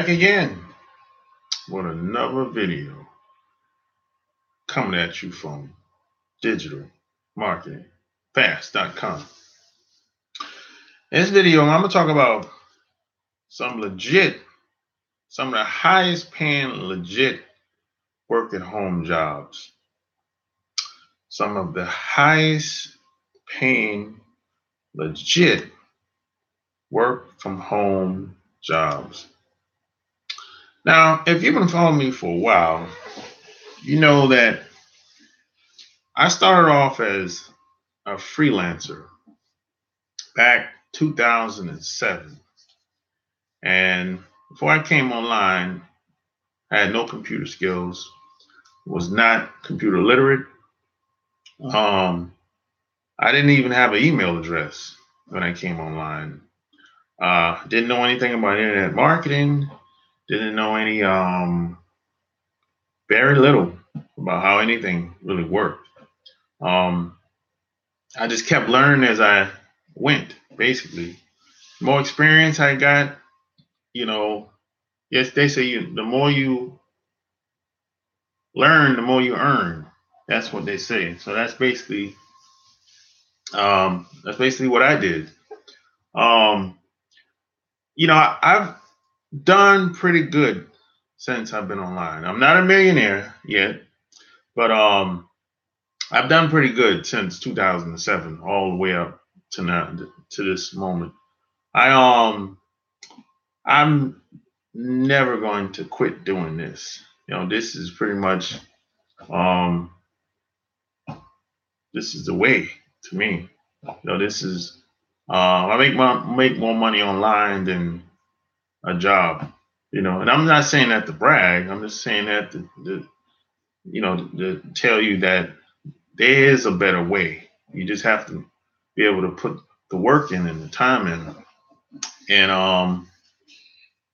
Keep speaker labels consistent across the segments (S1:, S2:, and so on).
S1: Back again with another video coming at you from digitalmarketingfast.com. In this video, I'm going to talk about some of the highest paying legit work at home jobs. Some of the highest paying legit work from home jobs. Now, if you've been following me for a while, you know that I started off as a freelancer back 2007. And before I came online, I had no computer skills, was not computer literate. I didn't even have an email address when I came online. Didn't know anything about internet marketing, didn't know any, very little about how anything really worked. I just kept learning as I went, basically. The more experience I got, yes, they say the more you learn, the more you earn. That's what they say. So that's basically what I did. I've done pretty good since I've been online. I'm not a millionaire yet, but I've done pretty good since 2007, all the way up to now, to this moment. I'm never going to quit doing this. This is pretty much this is the way to me. This is I make more money online than a job. And I'm not saying that to brag. I'm just saying that to tell you that there is a better way. You just have to be able to put the work in and the time in.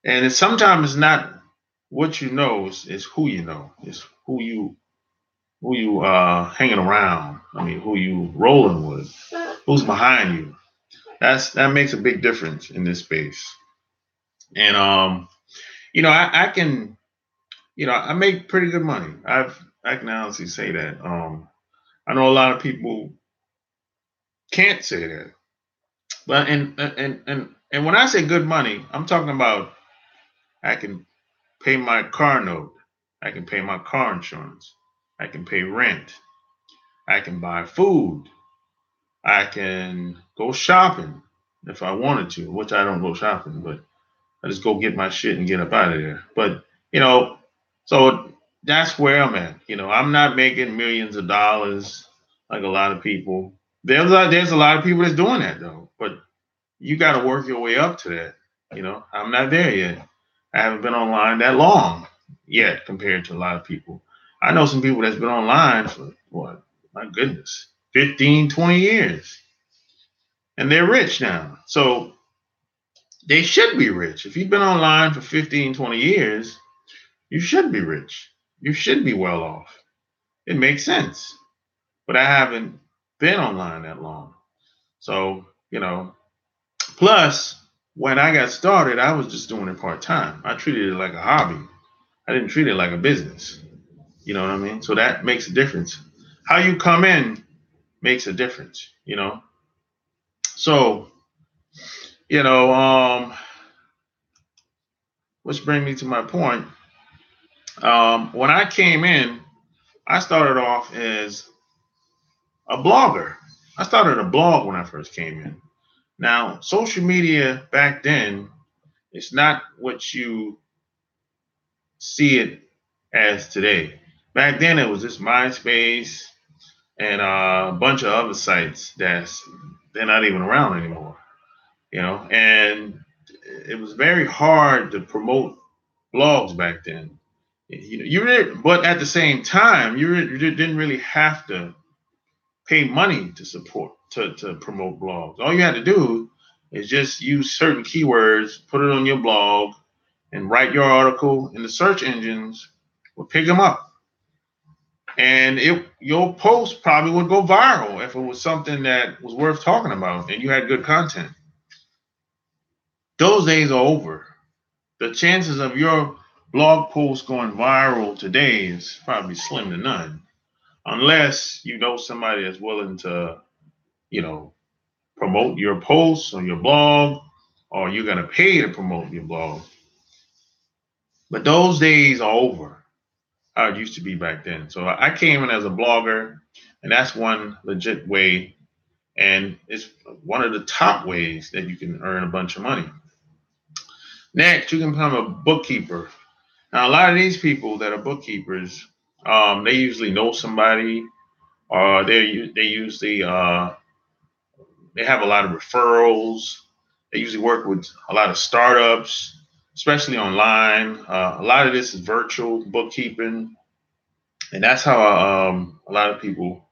S1: And sometimes it's not what you know, it's who you know. It's who you hanging around. I mean, who you rolling with, who's behind you. That makes a big difference in this space. And I can, I make pretty good money. I can honestly say that. I know a lot of people can't say that, but and when I say good money, I'm talking about I can pay my car note, I can pay my car insurance, I can pay rent, I can buy food, I can go shopping if I wanted to, which I don't go shopping, but I just go get my shit and get up out of there. But so that's where I'm at. I'm not making millions of dollars like a lot of people. There's a lot of people that's doing that though, but you got to work your way up to that. I'm not there yet. I haven't been online that long yet compared to a lot of people. I know some people that's been online for what? My goodness, 15, 20 years. And they're rich now. So they should be rich. If you've been online for 15, 20 years, you should be rich. You should be well off. It makes sense. But I haven't been online that long. So, plus when I got started, I was just doing it part-time. I treated it like a hobby. I didn't treat it like a business. You know what I mean? So that makes a difference. How you come in makes a difference, So, which brings me to my point. When I came in, I started off as a blogger. I started a blog when I first came in. Now, social media back then, it's not what you see it as today. Back then, it was just MySpace and a bunch of other sites they're not even around anymore. And it was very hard to promote blogs back then. But at the same time, you didn't really have to pay money to promote blogs. All you had to do is just use certain keywords, put it on your blog, and write your article, and the search engines would pick them up. And your post probably would go viral if it was something that was worth talking about and you had good content. Those days are over. the chances of your blog post going viral today is probably slim to none, unless you know somebody that's willing to, you know, promote your posts on your blog, or you're gonna pay to promote your blog. But those days are over. How it used to be back then. So I came in as a blogger, and that's one legit way, and it's one of the top ways that you can earn a bunch of money. Next, you can become a bookkeeper. Now, a lot of these people that are bookkeepers, they usually know somebody, or they usually they have a lot of referrals. They usually work with a lot of startups, especially online. A lot of this is virtual bookkeeping, and that's how a lot of people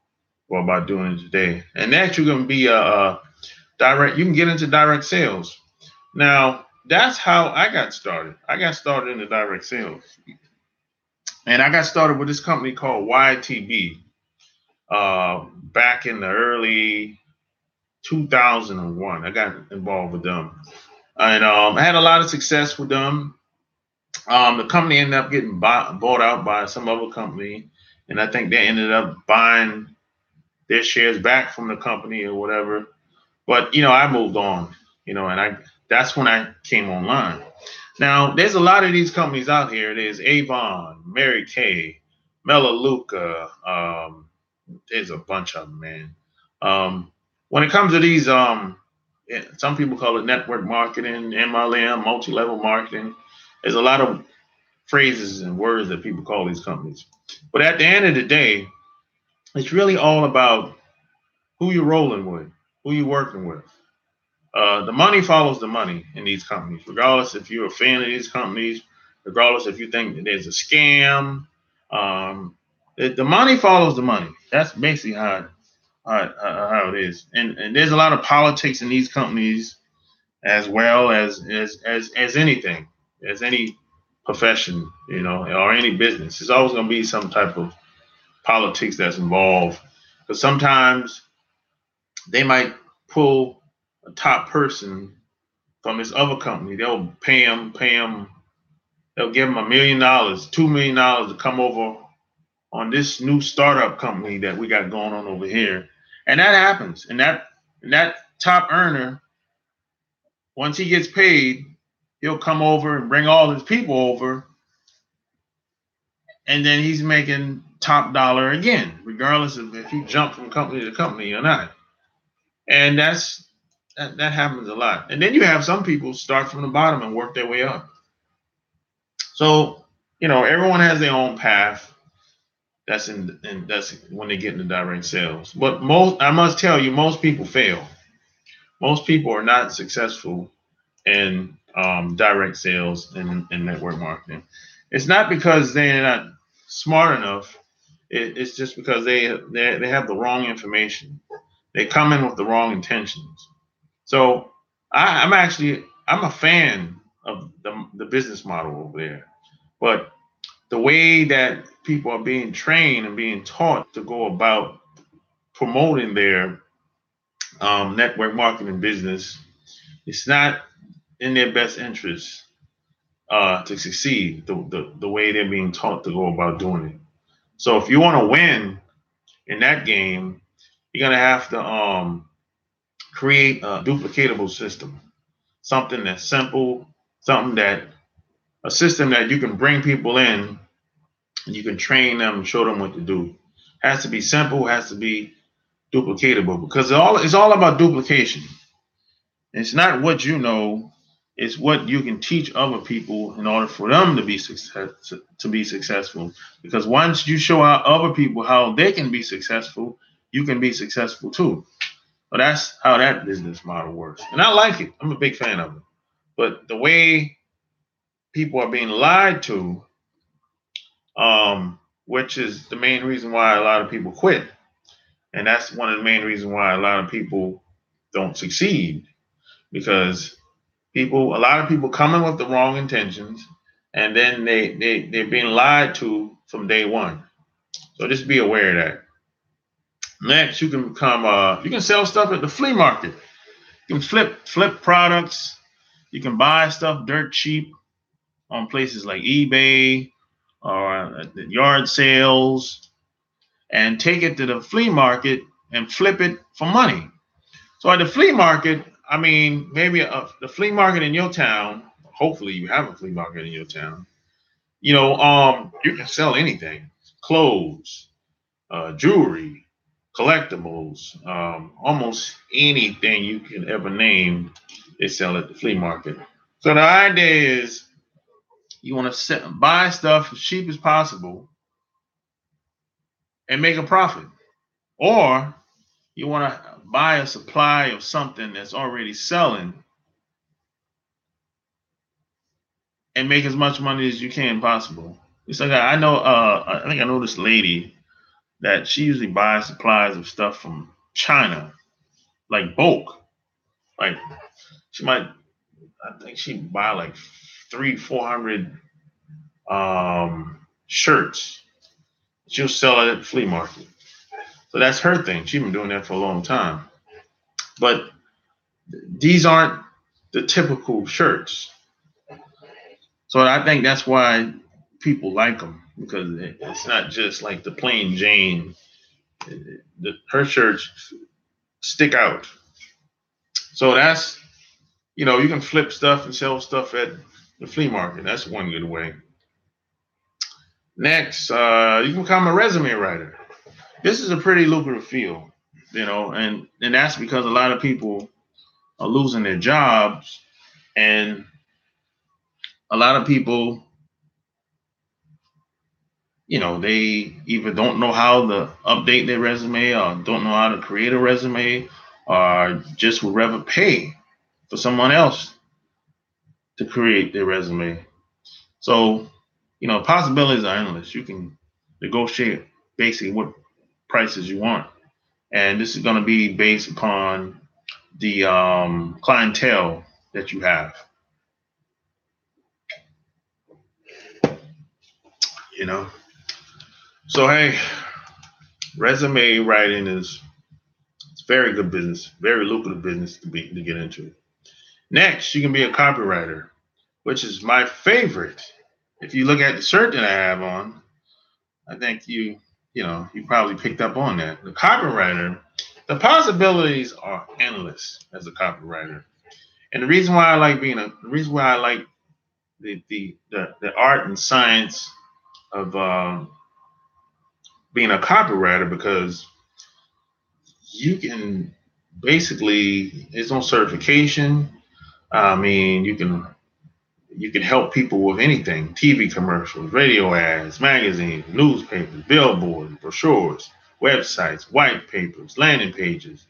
S1: go about doing it today. And next, you're going to be a direct. You can get into direct sales. Now, that's how I got started. I got started in the direct sales, and I got started with this company called YTB back in the early 2001. I got involved with them, and I had a lot of success with them. The company ended up getting bought out by some other company, and I think they ended up buying their shares back from the company or whatever. But I moved on, and that's when I came online. Now, there's a lot of these companies out here. There's Avon, Mary Kay, Melaleuca. There's a bunch of them, man. When it comes to these, some people call it network marketing, MLM, multi-level marketing. There's a lot of phrases and words that people call these companies. But at the end of the day, it's really all about who you're rolling with, who you're working with. The money follows the money in these companies, regardless if you're a fan of these companies, regardless if you think that there's a scam. The money follows the money. That's basically how it is. And there's a lot of politics in these companies, as well as anything, as any profession, or any business. There's always going to be some type of politics that's involved. Because sometimes they might pull a top person from this other company. They'll pay them. They'll give them $1 million, $2 million to come over on this new startup company that we got going on over here. And that happens. And that top earner, once he gets paid, he'll come over and bring all his people over. And then he's making top dollar again, regardless of if he jumped from company to company or not. And that happens a lot. And then you have some people start from the bottom and work their way up. So, everyone has their own path. That's when they get into direct sales. But I must tell you, most people fail. Most people are not successful in direct sales and network marketing. It's not because they're not smart enough. It's just because they have the wrong information. They come in with the wrong intentions. So I'm a fan of the business model over there, but the way that people are being trained and being taught to go about promoting their network marketing business, it's not in their best interest to succeed the way they're being taught to go about doing it. So if you want to win in that game, you're gonna have to create a duplicatable system, something that's simple, a system that you can bring people in and you can train them and show them what to do. Has to be simple, has to be duplicatable, because it's all about duplication. It's not what you know, it's what you can teach other people in order for them to be successful. Because once you show out other people how they can be successful, you can be successful too. So that's how that business model works. And I like it. I'm a big fan of it. But the way people are being lied to, which is the main reason why a lot of people quit. And that's one of the main reasons why a lot of people don't succeed, because a lot of people come in with the wrong intentions, and then they're being lied to from day one. So just be aware of that. Next, you can you can sell stuff at the flea market. You can flip products. You can buy stuff dirt cheap. on places like eBay or the yard sales and take it to the flea market and flip it for money. So at the flea market, I mean, maybe the flea market in your town, hopefully you have a flea market in your town, you can sell anything, clothes, jewelry, collectibles, almost anything you can ever name, they sell at the flea market. So the idea is you want to buy stuff as cheap as possible and make a profit, or you want to buy a supply of something that's already selling and make as much money as you can possible. It's like I know, I think I know this lady that she usually buys supplies of stuff from China, like bulk. Like she might, I think she buy like 400 shirts. She'll sell it at the flea market. So that's her thing. She's been doing that for a long time. But these aren't the typical shirts. So I think that's why people like them, because it's not just like the plain Jane. Her shirts stick out. So that's, you can flip stuff and sell stuff at the flea market. That's one good way. Next, you can become a resume writer. This is a pretty lucrative field, and that's because a lot of people are losing their jobs, and a lot of people, they either don't know how to update their resume or don't know how to create a resume or just would rather pay for someone else to create their resume. So, possibilities are endless. You can negotiate basically what prices you want. And this is going to be based upon the clientele that you have. You know, so hey, resume writing it's very good business, very lucrative business to get into. Next, you can be a copywriter, which is my favorite. If you look at the shirt that I have on, I think you probably picked up on that. The copywriter, the possibilities are endless as a copywriter. And the reason why I like the art and science of being a copywriter, because you can basically, there's no certification. I mean, you can help people with anything: TV commercials, radio ads, magazines, newspapers, billboards, brochures, websites, white papers, landing pages.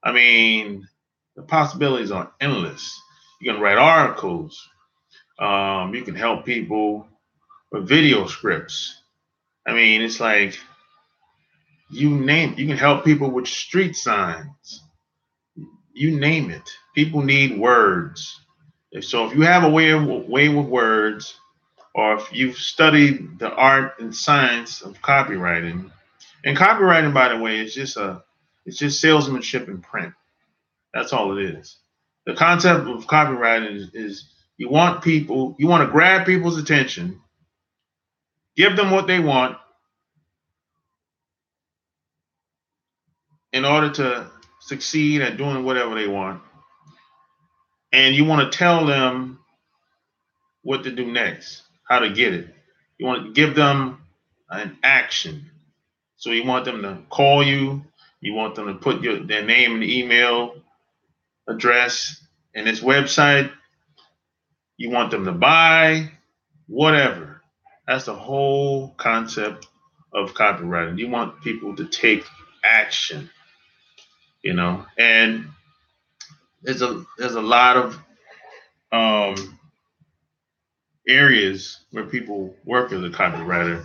S1: I mean, the possibilities are endless. You can write articles. You can help people with video scripts. I mean, it's like you can help people with street signs. You name it. People need words. So if you have a way with words, or if you've studied the art and science of copywriting, and copywriting, by the way, it's just salesmanship in print. That's all it is. The concept of copywriting is you want to grab people's attention, give them what they want in order to succeed at doing whatever they want, and you want to tell them what to do next, how to get it. You want to give them an action. So you want them to call you. You want them to put their name and email address in this website. You want them to buy whatever. That's the whole concept of copywriting. You want people to take action, and there's a lot of areas where people work as a copywriter.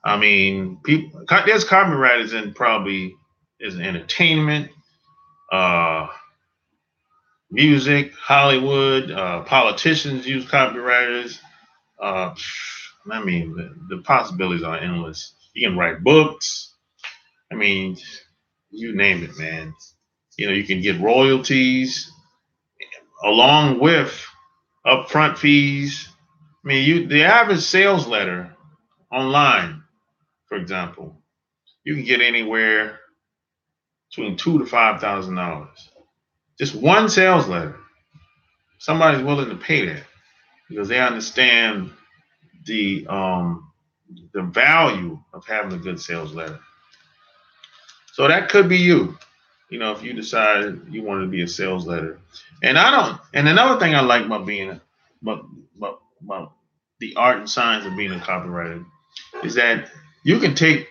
S1: I mean, there's copywriters in probably is entertainment, uh, music, Hollywood. Politicians use copywriters. Uh, I mean, the possibilities are endless. You can write books. I mean, you name it, man. You can get royalties along with upfront fees, I mean, the average sales letter online, for example, you can get anywhere between $2,000 to $5,000. Just one sales letter. Somebody's willing to pay that because they understand the value of having a good sales letter. So that could be you. You know, if you decide you want to be a sales letter. And I don't. And another thing I like about about the art and science of being a copywriter is that you can take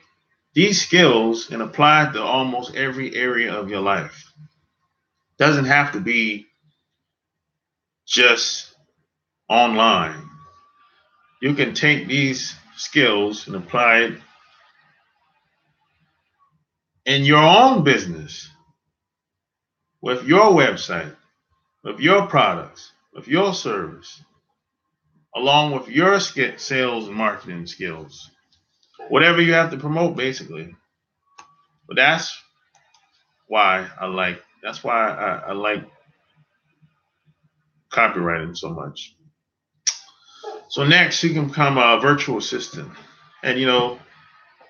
S1: these skills and apply it to almost every area of your life. Doesn't have to be just online. You can take these skills and apply it in your own business with your website, with your products, with your service, along with your sales and marketing skills. Whatever you have to promote, basically. But that's why I like copywriting so much. So next, you can become a virtual assistant, and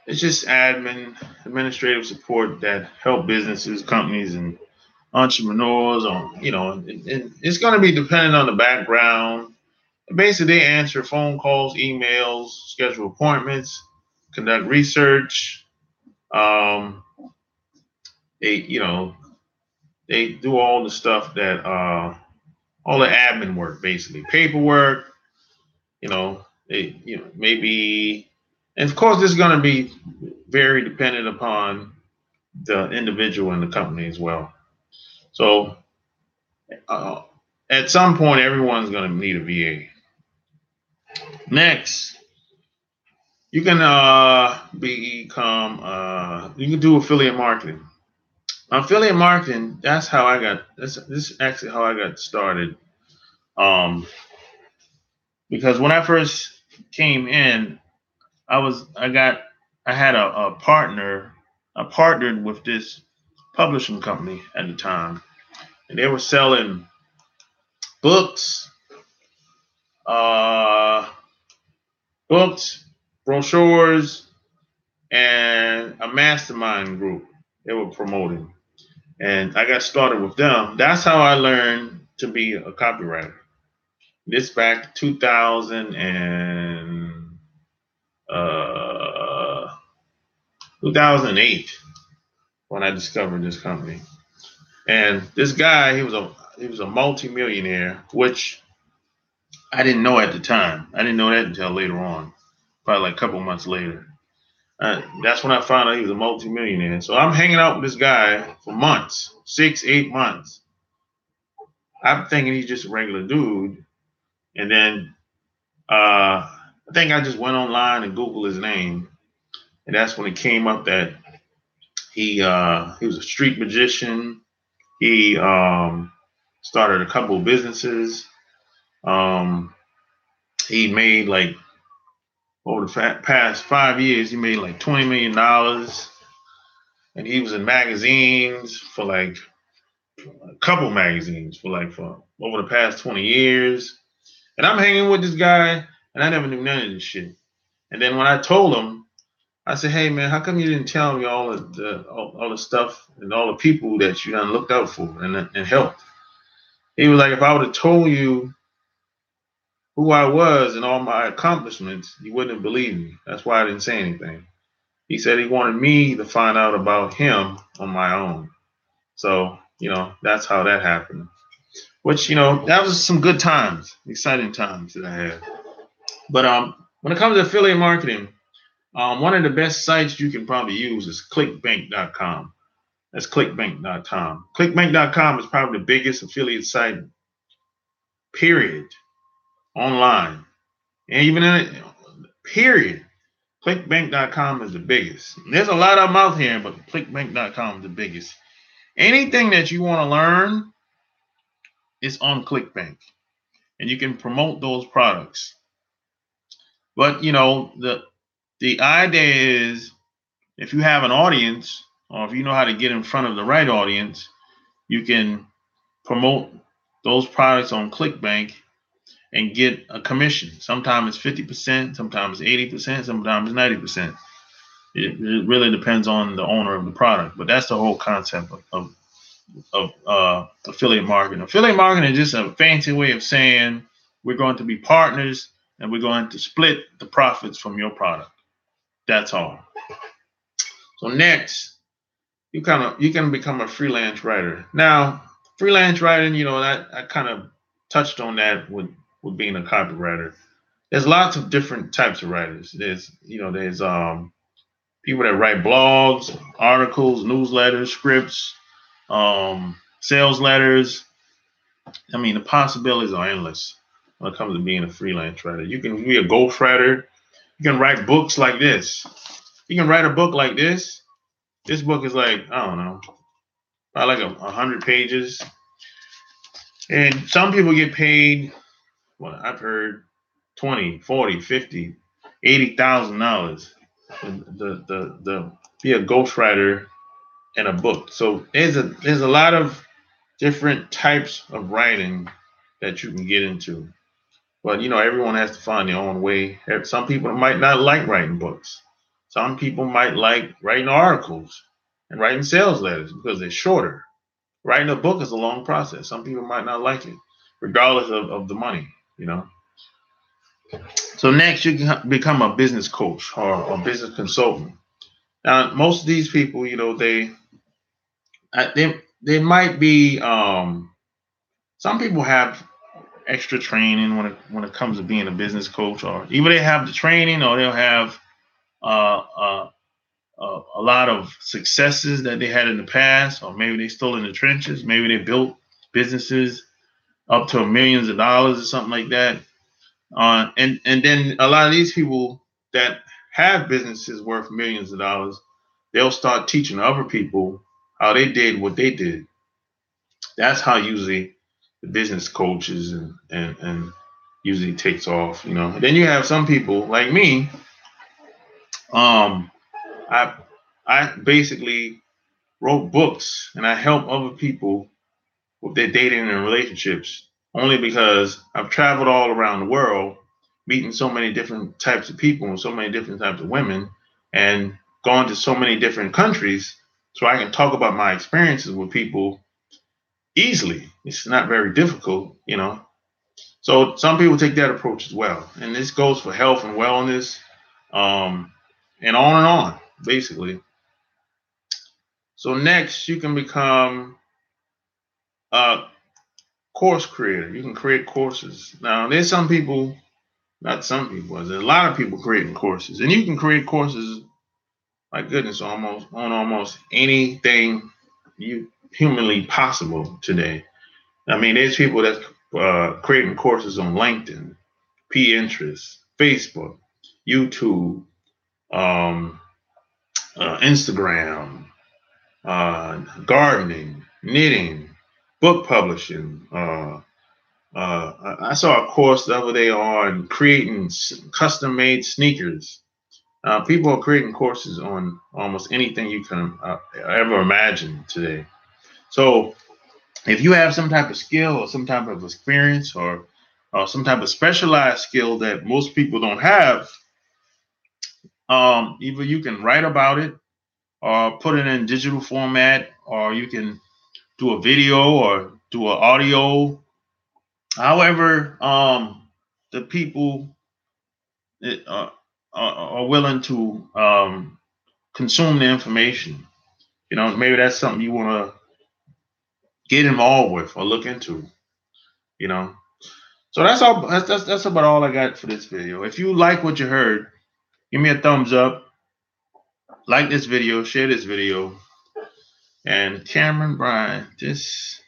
S1: it's just administrative support that help businesses, companies, and entrepreneurs. And it's going to be dependent on the background. Basically, they answer phone calls, emails, schedule appointments, conduct research. Um, they they do all the stuff that all the admin work, basically paperwork. Maybe, and of course, this is going to be very dependent upon the individual and the company as well. So, uh, at some point, everyone's going to need a VA. Next, you can you can do affiliate marketing. Affiliate marketing, this is actually how I got started. Because when I first came in, I had a partner. I partnered with this publishing company at the time, and they were selling books, uh, books, brochures, and a mastermind group they were promoting. And I got started with them. That's how I learned to be a copywriter. This back 2008 when I discovered this company. And this guy, he was a multimillionaire, which I didn't know at the time. I didn't know that until later on, probably like a couple months later. That's when I found out he was a multimillionaire. So I'm hanging out with this guy for months, 6, 8 months. I'm thinking he's just a regular dude. And then I think I just went online and Googled his name. And that's when it came up that he was a street magician. He started a couple of businesses. Um, he made like over the past 5 years, he made like $20 million, and he was in magazines for like a couple magazines for over the past 20 years. And I'm hanging with this guy, and I never knew none of this shit. And then when I told him, I said, "Hey man, how come you didn't tell me all the stuff and all the people that you done looked out for and helped?" He was like, "If I would have told you who I was and all my accomplishments, you wouldn't have believed me. That's why I didn't say anything." He said he wanted me to find out about him on my own. So, that's how that happened. Which, that was some good times, exciting times that I had. But when it comes to affiliate marketing, one of the best sites you can probably use is clickbank.com. That's clickbank.com. Clickbank.com is probably the biggest affiliate site, period, online. And even in it, period. Clickbank.com is the biggest. There's a lot of them out here, but clickbank.com is the biggest. Anything that you want to learn is on ClickBank, and you can promote those products. But the idea is, if you have an audience, or if you know how to get in front of the right audience, you can promote those products on ClickBank, and get a commission. Sometimes it's 50%, sometimes it's 80%, sometimes it's 90%. It really depends on the owner of the product, but that's the whole concept of affiliate marketing. Affiliate marketing is just a fancy way of saying we're going to be partners and we're going to split the profits from your product. That's all. So next, you can become a freelance writer. Now, freelance writing, that I kind of touched on that with being a copywriter. There's lots of different types of writers. There's people that write blogs, articles, newsletters, scripts, sales letters. I mean, the possibilities are endless when it comes to being a freelance writer. You can be a ghostwriter. You can write books like this. You can write a book like this. This book is like, I don't know, about like 100 pages. And some people get paid, well, I've heard $20, $40, $50, $80,000 the be a ghostwriter in a book. So there's a lot of different types of writing that you can get into. But everyone has to find their own way. Some people might not like writing books. Some people might like writing articles and writing sales letters because they're shorter. Writing a book is a long process. Some people might not like it, regardless of the money, So next, you can become a business coach or a business consultant. Now, most of these people, they might be. Some people have extra training when it comes to being a business coach, or either they have the training, or they'll have a lot of successes that they had in the past, or maybe they still in the trenches. Maybe they built businesses up to millions of dollars or something like that. And then a lot of these people that have businesses worth millions of dollars, they'll start teaching other people how they did what they did. That's how usually the business coaches and usually takes off. Then you have some people like me. I I basically wrote books and I help other people with their dating and relationships only because I've traveled all around the world, meeting so many different types of people and so many different types of women, and gone to so many different countries, so I can talk about my experiences with people easily. It's not very difficult. So some people take that approach as well, and this goes for health and wellness, and on, basically. So next, you can become a course creator. You can create courses. Now, there's some people, not some people, there's a lot of people creating courses, and you can create courses, my goodness, almost anything you humanly possible today. I mean, there's people that's creating courses on LinkedIn, Pinterest, Facebook, YouTube, um, Instagram, gardening, knitting, book publishing. I saw a course the other day on creating custom-made sneakers. People are creating courses on almost anything you can ever imagine today. So if you have some type of skill or some type of experience or some type of specialized skill that most people don't have, either you can write about it or put it in digital format, or you can do a video or do an audio. However, the people are willing to consume the information. Maybe that's something you want to get involved with or look into. You know, so that's all. That's about all I got for this video. If you like what you heard, give me a thumbs up, like this video, share this video. And Cameron Bryan, this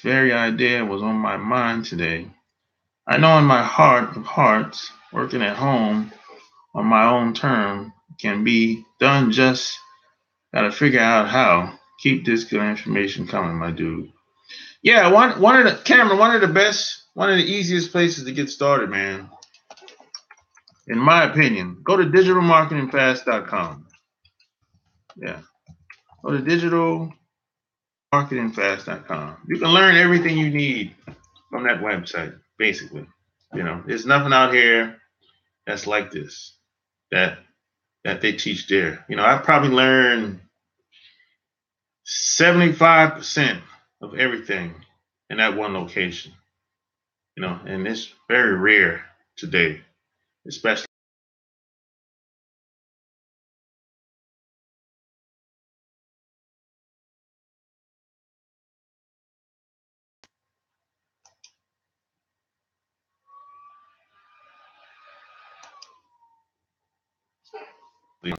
S1: very idea was on my mind today. I know in my heart of hearts, working at home on my own term can be done. Just gotta figure out how. Keep this good information coming, my dude. Yeah, one of the easiest places to get started, man. In my opinion, go to digitalmarketingfast.com. Yeah, go to digitalmarketingfast.com. You can learn everything you need from that website. basically. There's nothing out here that's like this that they teach there. I've probably learned 75% of everything in that one location. And it's very rare today, especially